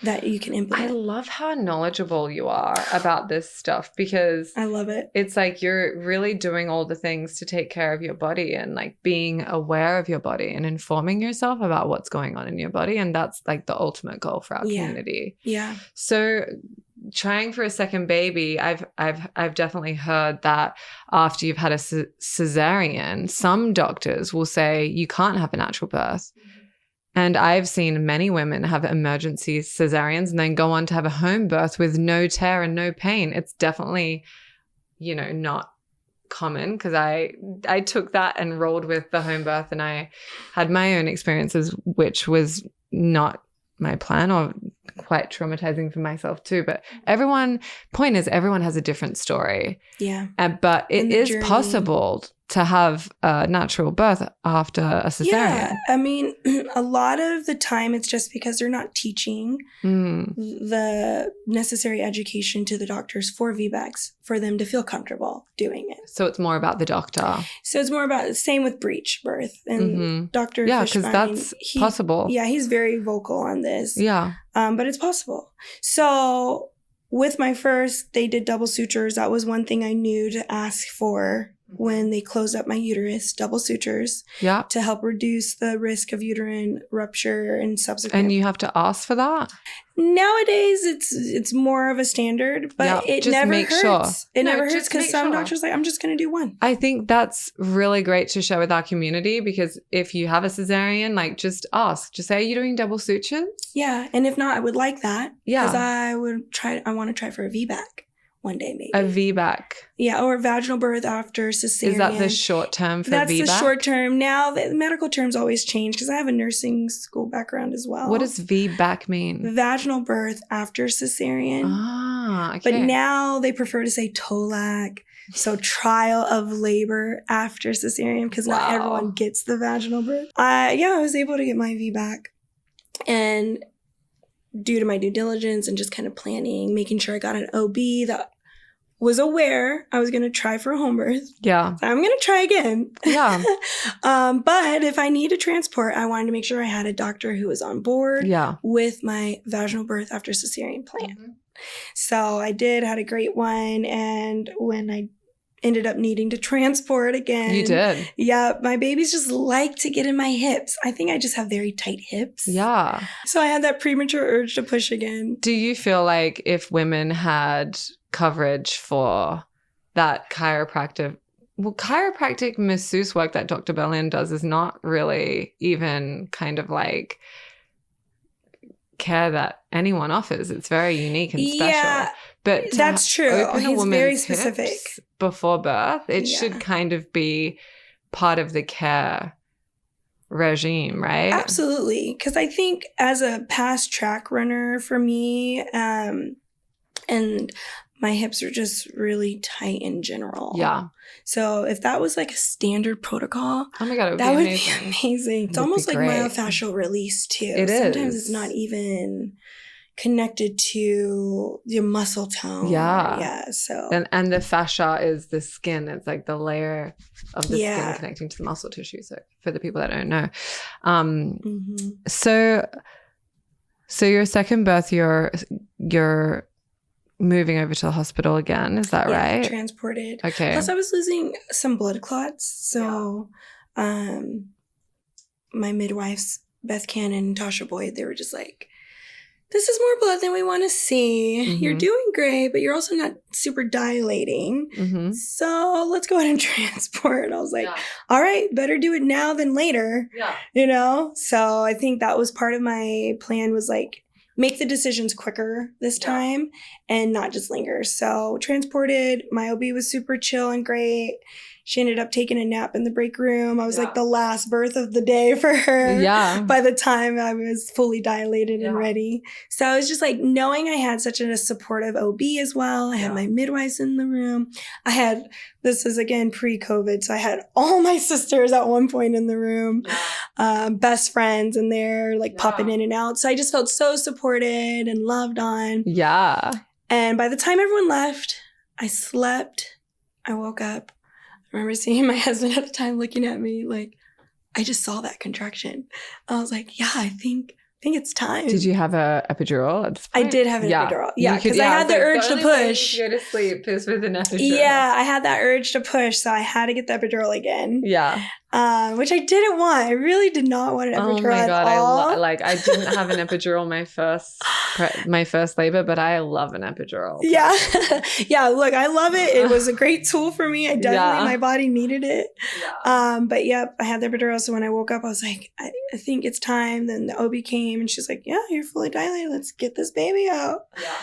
Speaker 2: That you can implement. I love how knowledgeable you are about this stuff, because I love it. It's like you're really doing all the things to take care of your body and like being aware of your body and informing yourself about what's going on in your body. And that's like the ultimate goal for our community. So trying for a second baby, I've definitely heard that after you've had a cesarean, some doctors will say you can't have a natural birth. And I've seen many women have emergency cesareans and then go on to have a home birth with no tear and no pain. It's definitely, not common, because I took that and rolled with the home birth, and I had my own experiences, which was not my plan, or quite traumatizing for myself too. But point is everyone has a different story. But it is possible to have a natural birth after a cesarean. I mean, a lot of the time it's just because they're not teaching the necessary education to the doctors for VBACs for them to feel comfortable doing it. So it's more about the doctor. So it's more about, same with breech birth. And Dr. Fishbein, because that's possible. Yeah, he's very vocal on this. But it's possible. So with my first, they did double sutures. That was one thing I knew to ask for when they close up my uterus, double sutures, to help reduce the risk of uterine rupture and subsequent.
Speaker 1: And you have to ask for that?
Speaker 2: Nowadays, it's more of a standard, but it never hurts.
Speaker 1: Sure.
Speaker 2: It never hurts because some doctors are like, I'm just going to do one.
Speaker 1: I think that's really great to share with our community, because if you have a cesarean, like, just ask. Just say, are you doing double sutures?
Speaker 2: Yeah. And if not, I would like that.
Speaker 1: Yeah.
Speaker 2: Because I want to try for a VBAC one day, maybe.
Speaker 1: A VBAC.
Speaker 2: Yeah, or vaginal birth after cesarean.
Speaker 1: Is that the short term for
Speaker 2: That's
Speaker 1: VBAC?
Speaker 2: That's the short term. Now, the medical terms always change because I have a nursing school background as well.
Speaker 1: What does VBAC mean?
Speaker 2: Vaginal birth after cesarean.
Speaker 1: Ah, okay.
Speaker 2: But now they prefer to say TOLAC. So trial of labor after cesarean, because not everyone gets the vaginal birth. I was able to get my VBAC. And due to my due diligence and just kind of planning, making sure I got an OB that was aware I was going to try for a home birth.
Speaker 1: Yeah.
Speaker 2: So I'm going to try again.
Speaker 1: Yeah.
Speaker 2: But if I need a transport, I wanted to make sure I had a doctor who was on board with my vaginal birth after cesarean plan. Mm-hmm. So I had a great one. And when I ended up needing to transport again.
Speaker 1: You did.
Speaker 2: Yeah. My babies just like to get in my hips. I think I just have very tight hips.
Speaker 1: Yeah.
Speaker 2: So I had that premature urge to push again.
Speaker 1: Do you feel like if women had coverage for that chiropractic masseuse work that Dr. BelliBind does is not really even kind of like care that anyone offers. It's very unique and special. Yeah,
Speaker 2: but that's true. He's very specific.
Speaker 1: Before birth, it should kind of be part of the care regime, right?
Speaker 2: Absolutely. Because I think as a past track runner for me, and my hips are just really tight in general. Yeah. So if that was like a standard protocol,
Speaker 1: oh my God,
Speaker 2: that would be amazing. It's almost like myofascial release too.
Speaker 1: It is.
Speaker 2: Sometimes it's not even connected to your muscle tone.
Speaker 1: Yeah.
Speaker 2: Yeah. So
Speaker 1: and the fascia is the skin. It's like the layer of the skin connecting to the muscle tissue. So for the people that don't know. So your second birth, you're moving over to the hospital again. Is that right?
Speaker 2: Transported.
Speaker 1: Okay.
Speaker 2: Plus I was losing some blood clots. So my midwives, Beth Cannon and Tasha Boyd, they were just like, this is more blood than we want to see. Mm-hmm. You're doing great, but you're also not super dilating. Mm-hmm. So let's go ahead and transport. And I was like, all right, better do it now than later. Yeah. You know? So I think that was part of my plan, was like, make the decisions quicker this time and not just linger. So transported, my OB was super chill and great. She ended up taking a nap in the break room. I was like the last birth of the day for her. Yeah. By the time I was fully dilated and ready. So I was just like, knowing I had such a supportive OB as well. I had my midwives in the room. This is again pre-COVID. So I had all my sisters at one point in the room, best friends, and they're like popping in and out. So I just felt so supported and loved on. Yeah. And by the time everyone left, I slept. I woke up. I remember seeing my husband at the time looking at me like, I just saw that contraction. I was like, yeah, I think it's time.
Speaker 1: Did you have a epidural at this point?
Speaker 2: I did have an epidural. Yeah, because I had the urge to push.
Speaker 1: You go to sleep is with an epidural.
Speaker 2: Yeah, I had that urge to push, so I had to get the epidural again. Yeah. Which I didn't want. I really did not want an epidural at all.
Speaker 1: I didn't have an epidural my first labor, but I love an epidural.
Speaker 2: Yeah. Yeah, look, I love it. It was a great tool for me. My body needed it. Yeah. But yep, I had the epidural. So when I woke up, I was like, I think it's time. Then the OB came and she's like, yeah, you're fully dilated. Let's get this baby out. Yeah.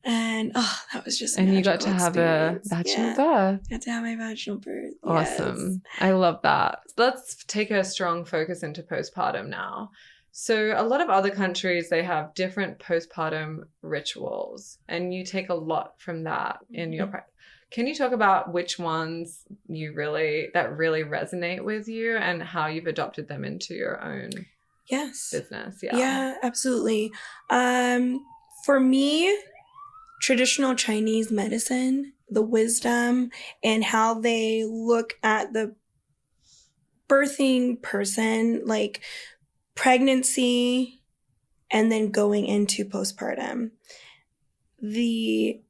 Speaker 2: And that was just
Speaker 1: and you got to have a vaginal birth.
Speaker 2: Got to have my vaginal birth.
Speaker 1: Awesome. Yes. I love that. Let's take a strong focus into postpartum now. So a lot of other countries, they have different postpartum rituals, and you take a lot from that in your practice. Can you talk about which ones that really resonate with you and how you've adopted them into your own business?
Speaker 2: Yeah, absolutely. For me, traditional Chinese medicine, the wisdom and how they look at the birthing person, like pregnancy and then going into postpartum. The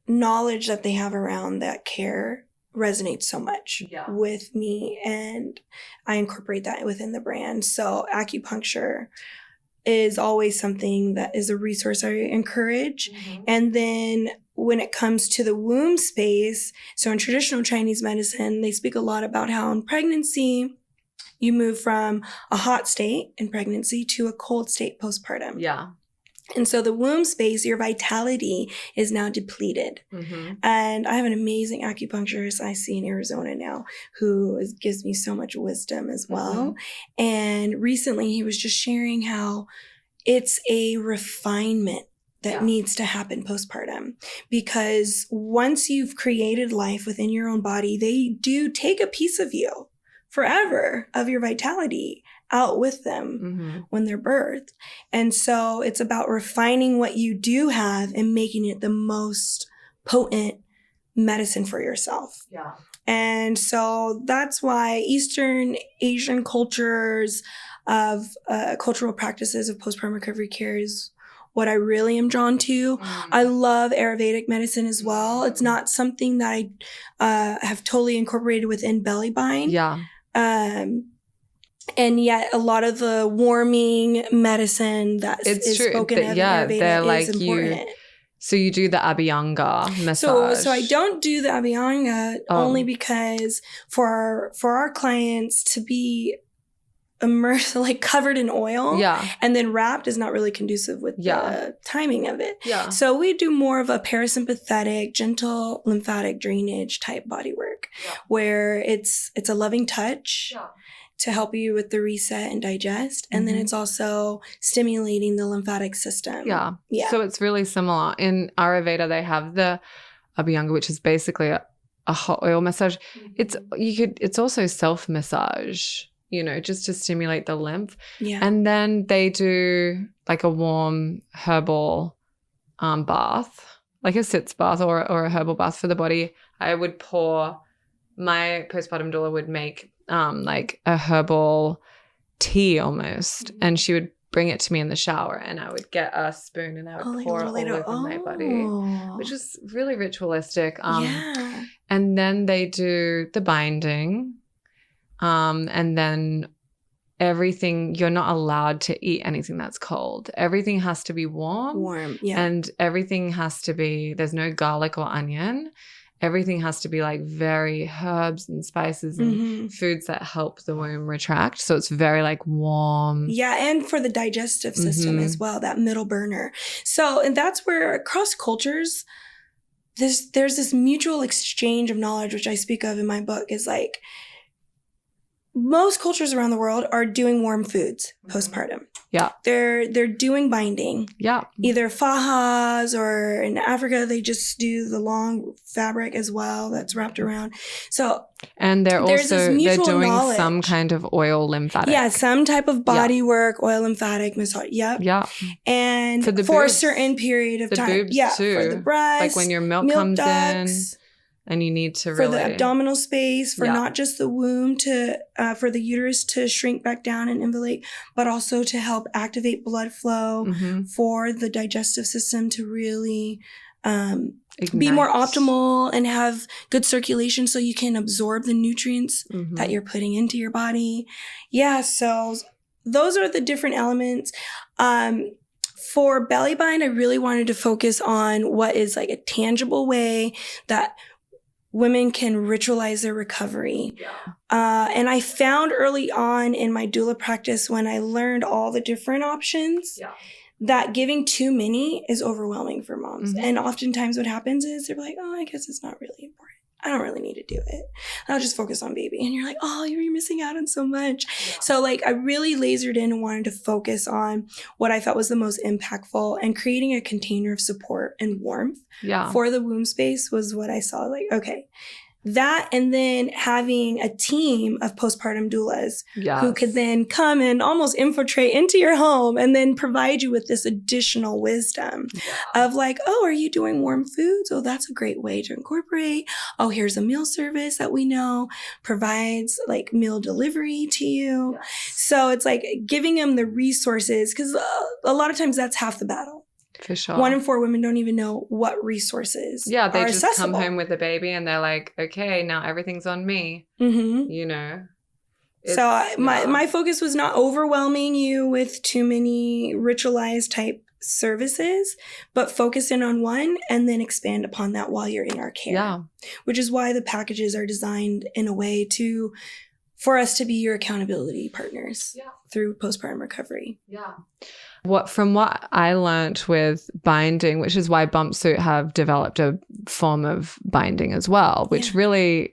Speaker 2: knowledge that they have around that care resonates so much with me, and I incorporate that within the brand. So acupuncture is always something that is a resource I encourage. And then when it comes to the womb space, so in traditional Chinese medicine, they speak a lot about how in pregnancy, you move from a hot state in pregnancy to a cold state postpartum.
Speaker 1: Yeah.
Speaker 2: And so the womb space, your vitality is now depleted. And I have an amazing acupuncturist I see in Arizona now who gives me so much wisdom as well. And recently he was just sharing how it's a refinement that needs to happen postpartum, because once you've created life within your own body, they do take a piece of you forever, of your vitality, out with them when they're birthed. And so it's about refining what you do have and making it the most potent medicine for yourself. Yeah. And so that's why Eastern Asian cultures of cultural practices of postpartum recovery care is what I really am drawn to. I love Ayurvedic medicine as well. It's not something that I have totally incorporated within BelliBind.
Speaker 1: Yeah.
Speaker 2: And yet a lot of the warming medicine that is spoken of in Ayurveda is important.
Speaker 1: So you do the Abhyanga massage.
Speaker 2: So I don't do the Abhyanga only because for our clients to be immersed, like covered in oil and then wrapped is not really conducive with the timing of it. Yeah. So we do more of a parasympathetic, gentle lymphatic drainage type body work where it's a loving touch to help you with the reset and digest. And then it's also stimulating the lymphatic system. Yeah.
Speaker 1: So it's really similar. In Ayurveda, they have the Abhyanga, which is basically a hot oil massage. It's also self-massage, you know, just to stimulate the lymph. Yeah. And then they do like a warm herbal bath, like a sitz bath or a herbal bath for the body. My postpartum doula would make like a herbal tea almost, and she would bring it to me in the shower, and I would get a spoon and I would pour it all over my body, which is really ritualistic. And then they do the binding, and then everything, you're not allowed to eat anything that's cold. Everything has to be warm, and everything has to be, there's no garlic or onion. Everything has to be like very herbs and spices and foods that help the womb retract. So it's very like warm.
Speaker 2: Yeah, and for the digestive system as well, that middle burner. So, and that's where across cultures, there's this mutual exchange of knowledge, which I speak of in my book, is like most cultures around the world are doing warm foods postpartum. Yeah. They're doing binding. Yeah. Either fajas, or in Africa they just do the long fabric as well that's wrapped around. So
Speaker 1: and they're doing knowledge. Some kind of oil lymphatic.
Speaker 2: Yeah, some type of body work, oil lymphatic massage. Yep. Yeah. And for a certain period of time.
Speaker 1: Boobs too.
Speaker 2: For the breast.
Speaker 1: Like when your milk comes ducts, in. And you need to really...
Speaker 2: For the abdominal space, for not just the womb for the uterus to shrink back down and invulate, but also to help activate blood flow, for the digestive system to really be more optimal and have good circulation so you can absorb the nutrients that you're putting into your body. Yeah, so those are the different elements. For BelliBind, I really wanted to focus on what is like a tangible way that women can ritualize their recovery. And I found early on in my doula practice, when I learned all the different options, that giving too many is overwhelming for moms. And oftentimes what happens is they're like, oh, I guess it's not really important. I don't really need to do it. I'll just focus on baby. And you're like, oh, you're missing out on so much. So like I really lasered in and wanted to focus on what I felt was the most impactful, and creating a container of support and warmth for the womb space was what I saw. Like, okay, that, and then having a team of postpartum doulas who could then come and almost infiltrate into your home and then provide you with this additional wisdom of like, oh, are you doing warm foods? Oh, that's a great way to incorporate. Oh, here's a meal service that we know provides like meal delivery to you. So it's like giving them the resources, because a lot of times that's half the battle.
Speaker 1: For sure.
Speaker 2: 1 in 4 women don't even know what resources
Speaker 1: they
Speaker 2: are
Speaker 1: just
Speaker 2: accessible.
Speaker 1: come home with a baby and they're like, okay, now everything's on me.
Speaker 2: Mm-hmm.
Speaker 1: You know.
Speaker 2: So my focus was not overwhelming you with too many ritualized type services, but focus in on one and then expand upon that while you're in our care.
Speaker 1: Yeah. Which
Speaker 2: is why the packages are designed in a way for us to be your accountability partners through postpartum recovery.
Speaker 1: Yeah. From what I learned with binding, which is why Bump Suit have developed a form of binding as well, which really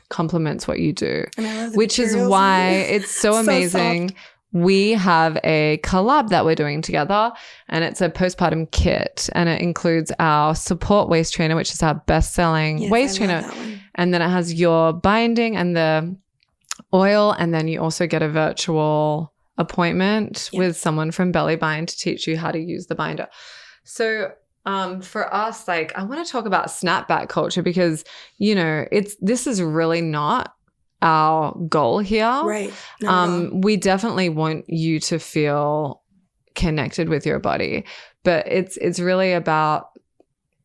Speaker 1: complements what you do,
Speaker 2: and I love the
Speaker 1: which is why it's so amazing.
Speaker 2: Soft.
Speaker 1: We have a collab that we're doing together, and it's a postpartum kit, and it includes our support waist trainer, which is our best-selling waist trainer, and then it has your binding and the oil, and then you also get a virtual appointment with someone from BelliBind to teach you how to use the binder. So for us, like, I want to talk about snapback culture because, you know, this is really not our goal here.
Speaker 2: Right.
Speaker 1: We definitely want you to feel connected with your body, but it's really about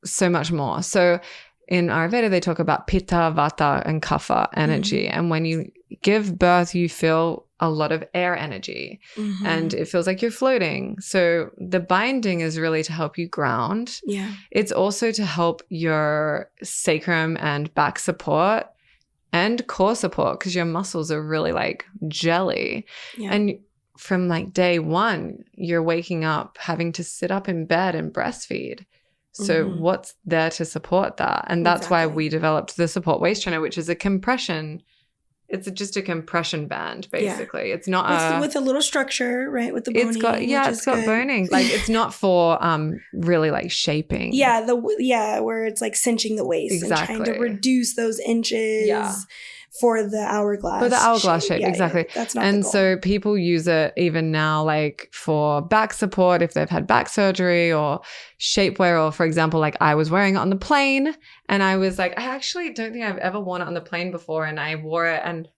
Speaker 1: so much more. So in Ayurveda, they talk about Pitta, Vata, and Kapha energy. And when you give birth, you feel a lot of air energy and it feels like you're floating. So the binding is really to help you ground.
Speaker 2: Yeah.
Speaker 1: It's also to help your sacrum and back support and core support because your muscles are really like jelly. Yeah. And from like day one, you're waking up having to sit up in bed and breastfeed. So what's there to support that? And that's why we developed the support waist trainer, which is a compression. It's just a compression band, basically. Yeah. It's not
Speaker 2: with a little structure, right? With the boning.
Speaker 1: It's got boning. Like it's not for really like shaping.
Speaker 2: Yeah, where it's like cinching the waist and trying to reduce those inches for the hourglass.
Speaker 1: For the hourglass shape, exactly.
Speaker 2: Yeah. That's not
Speaker 1: and
Speaker 2: the goal.
Speaker 1: So people use it even now, like for back support if they've had back surgery or shapewear, or for example, like I was wearing it on the plane and I was like, I actually don't think I've ever worn it on the plane before, and I wore it, and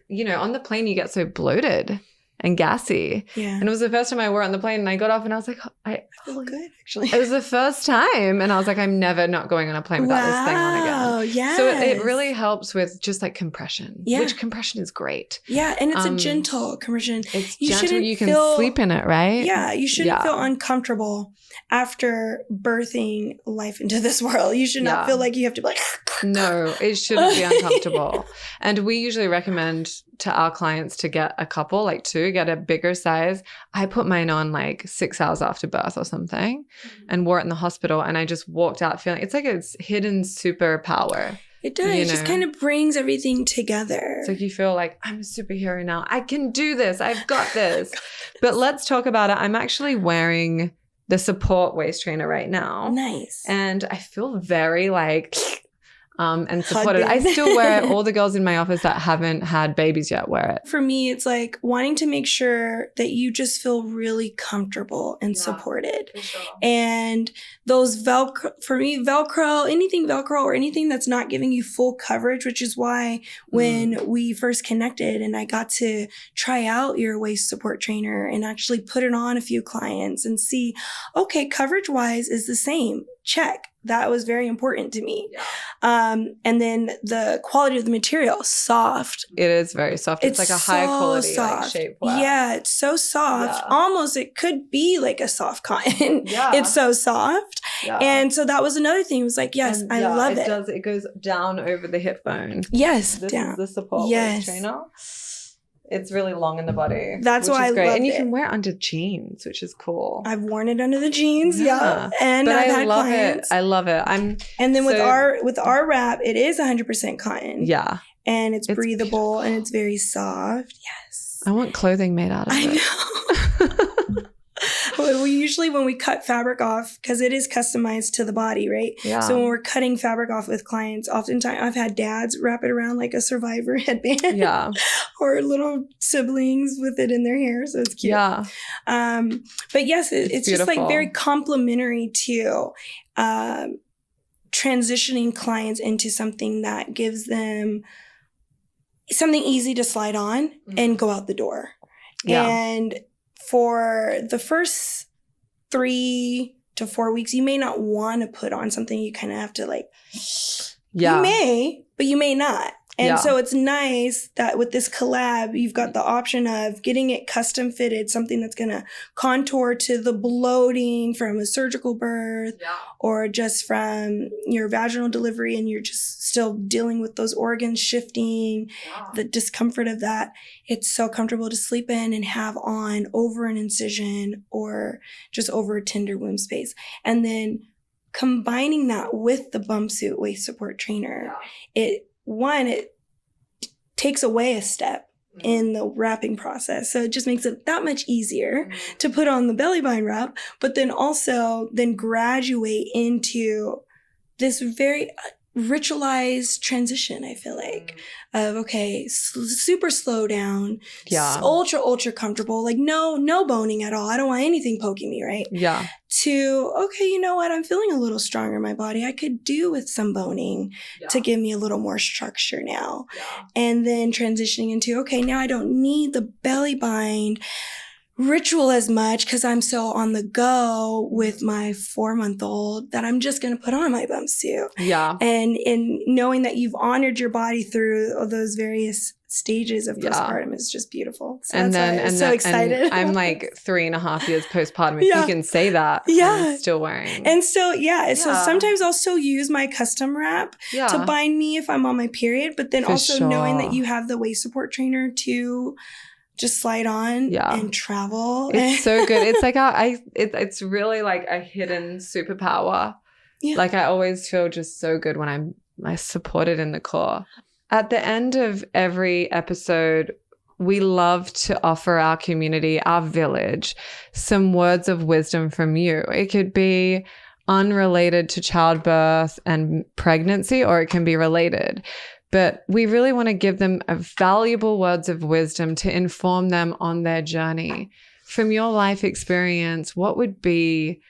Speaker 1: you know, on the plane you get so bloated and gassy. Yeah. And it was the first time I wore it on the plane, and I got off and I was like, I
Speaker 2: feel good actually.
Speaker 1: It was the first time, and I was like, I'm never not going on a plane without this thing on again.
Speaker 2: Yes.
Speaker 1: So it really helps with just like compression, which compression is great.
Speaker 2: Yeah, and it's a gentle compression.
Speaker 1: It's gentle. You can sleep in it, right?
Speaker 2: Yeah, you shouldn't feel uncomfortable after birthing life into this world. You should not feel like you have to be like.
Speaker 1: No, it shouldn't be uncomfortable. And we usually recommend to our clients to get a couple, like 2, get a bigger size. I put mine on like 6 hours after birth or something and wore it in the hospital. And I just walked out feeling, it's like it's hidden superpower.
Speaker 2: It does. It just kind of brings everything together.
Speaker 1: It's like you feel like, I'm a superhero now. I can do this. I've got this. But let's talk about it. I'm actually wearing the support waist trainer right now.
Speaker 2: Nice.
Speaker 1: And I feel very like... and supported. I still wear it. All the girls in my office that haven't had babies yet wear it.
Speaker 2: For me, it's like wanting to make sure that you just feel really comfortable and supported. For sure. And those Velcro, for me, anything Velcro or anything that's not giving you full coverage, which is why when we first connected and I got to try out your waist support trainer and actually put it on a few clients and see, okay, coverage wise is the same. Check. That was very important to me. Yeah. And then the quality of the material, soft.
Speaker 1: It is very soft. It's like a high quality like, shapewear.
Speaker 2: Yeah, it's so soft. Yeah. Almost it could be like a soft cotton. Yeah. It's so soft. Yeah. And so that was another thing. It was like, yes, I love it.
Speaker 1: It goes down over the hip bone.
Speaker 2: Yes,
Speaker 1: this
Speaker 2: down.
Speaker 1: Is the support waist trainer. It's really long in the body.
Speaker 2: That's why I love it.
Speaker 1: And you can wear it under jeans, which is cool.
Speaker 2: I've worn it under the jeans, and
Speaker 1: but
Speaker 2: I've
Speaker 1: I
Speaker 2: had
Speaker 1: love
Speaker 2: clients.
Speaker 1: it. I love it.
Speaker 2: And then with our wrap, it is 100% cotton.
Speaker 1: Yeah,
Speaker 2: and it's breathable and it's very soft. Yes,
Speaker 1: I want clothing made out of it.
Speaker 2: I know. We usually, when we cut fabric off, because it is customized to the body, right? Yeah. So when we're cutting fabric off with clients, oftentimes I've had dads wrap it around like a survivor headband. Yeah. Or little siblings with it in their hair. So it's cute. Yeah. But yes, it's just like very complimentary to transitioning clients into something that gives them something easy to slide on and go out the door. Yeah. And for the first 3 to 4 weeks, you may not want to put on something. You kind of have to like,
Speaker 1: yeah.
Speaker 2: You may, but you may not. And so it's nice that with this collab, you've got the option of getting it custom fitted, something that's going to contour to the bloating from a surgical birth or just from your vaginal delivery, and you're just still dealing with those organs shifting, the discomfort of that. It's so comfortable to sleep in and have on over an incision or just over a tender womb space. And then combining that with the bump suit waist support trainer, it takes away a step in the wrapping process. So it just makes it that much easier to put on the BelliBind wrap, but then also graduate into this very ritualized transition, I feel like, of, okay, super slow down, ultra comfortable, like no boning at all. I don't want anything poking me, right?
Speaker 1: Yeah.
Speaker 2: To, okay, you know what? I'm feeling a little stronger in my body. I could do with some boning to give me a little more structure now. Yeah. And then transitioning into, okay, now I don't need the BelliBind ritual as much because I'm so on the go with my 4-month-old that I'm just going to put on my bump suit. Yeah. And in knowing that you've honored your body through those various stages of postpartum is just beautiful. So I'm so excited.
Speaker 1: And I'm like 3.5 years postpartum. If you can say that, I'm still wearing.
Speaker 2: And so, so sometimes I'll still use my custom wrap to bind me if I'm on my period, but then knowing that you have the waist support trainer to just slide on and travel.
Speaker 1: It's so good. It's like it's really like a hidden superpower. Yeah. Like I always feel just so good when I support it in the core. At the end of every episode, we love to offer our community, our village, some words of wisdom from you. It could be unrelated to childbirth and pregnancy, or it can be related. But we really want to give them valuable words of wisdom to inform them on their journey. From your life experience, what would be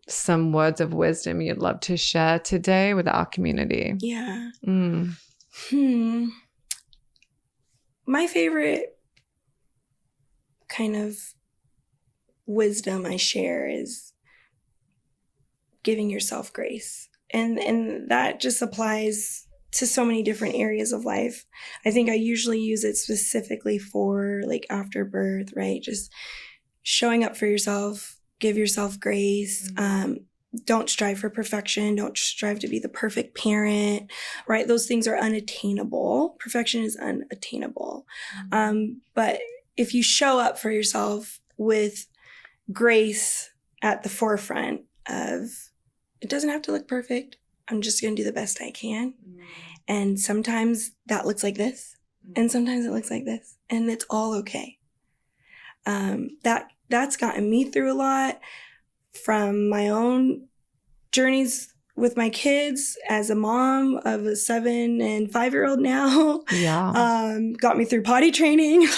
Speaker 1: some words of wisdom you'd love to share today with our community?
Speaker 2: Yeah. My favorite kind of wisdom I share is giving yourself grace. And that just applies to so many different areas of life. I think I usually use it specifically for like after birth, right? Just showing up for yourself, give yourself grace. Don't strive for perfection. Don't strive to be the perfect parent, right? Those things are unattainable. Perfection is unattainable. But if you show up for yourself with grace at the forefront of, it doesn't have to look perfect. I'm just going to do the best I can. And sometimes that looks like this. And sometimes it looks like this. And it's all okay. That's gotten me through a lot from my own journeys with my kids as a mom of a 7 and 5-year-old now. Yeah. Got me through potty training.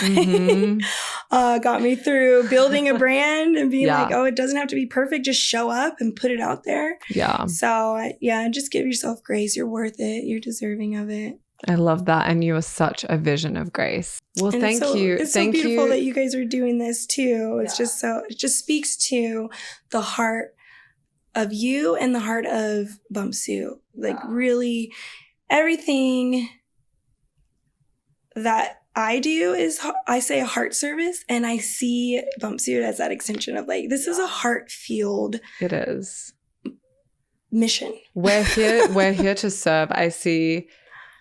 Speaker 2: Got me through building a brand and being like, oh, it doesn't have to be perfect. Just show up and put it out there. Yeah. So just give yourself grace. You're worth it. You're deserving of it.
Speaker 1: I love that. And you are such a vision of grace. Well, and thank you.
Speaker 2: It's so beautiful that you guys are doing this too. It's just it just speaks to the heart of you and the heart of Bump Suit. Like really everything that I do is, I say a heart service, and I see Bump Suit as that extension of like, this is a heart-fueled.
Speaker 1: It is.
Speaker 2: Mission.
Speaker 1: We're here to serve. I see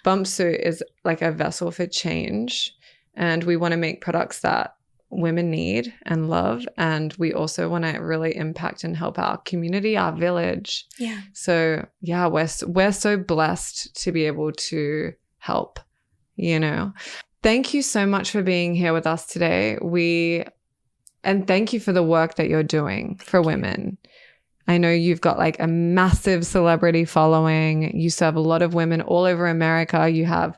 Speaker 1: Bump Suit is like a vessel for change, and we want to make products that women need and love, and we also want to really impact and help our community, our village. Yeah. So we're so blessed to be able to help, Thank you so much for being here with us today. And thank you for the work that you're doing for women. I know you've got like a massive celebrity following. You serve a lot of women all over America. You have,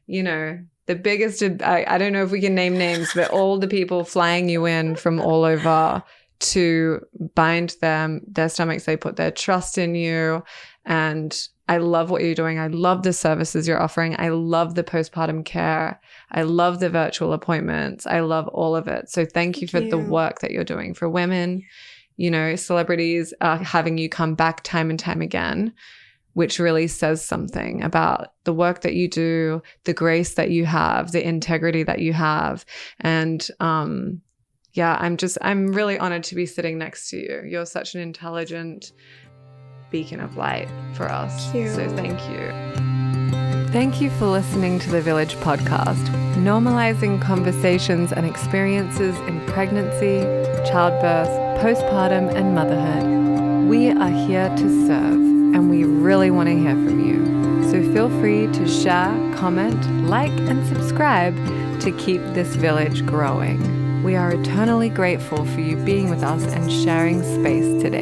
Speaker 1: the biggest, I don't know if we can name names, but all the people flying you in from all over to bind their stomachs. They put their trust in you. And I love what you're doing. I love the services you're offering. I love the postpartum care. I love the virtual appointments. I love all of it. So thank you for the work that you're doing for women celebrities are having you come back time and time again, which really says something about the work that you do, the grace that you have, the integrity that you have. And I'm really honored to be sitting next to you. You're such an intelligent beacon of light for us.
Speaker 2: Thank you.
Speaker 1: So thank you. Thank you for listening to the Village podcast, normalizing conversations and experiences in pregnancy, childbirth, postpartum, and motherhood. We are here to serve, and we really want to hear from you. So feel free to share, comment, like, and subscribe to keep this village growing. We are eternally grateful for you being with us and sharing space today.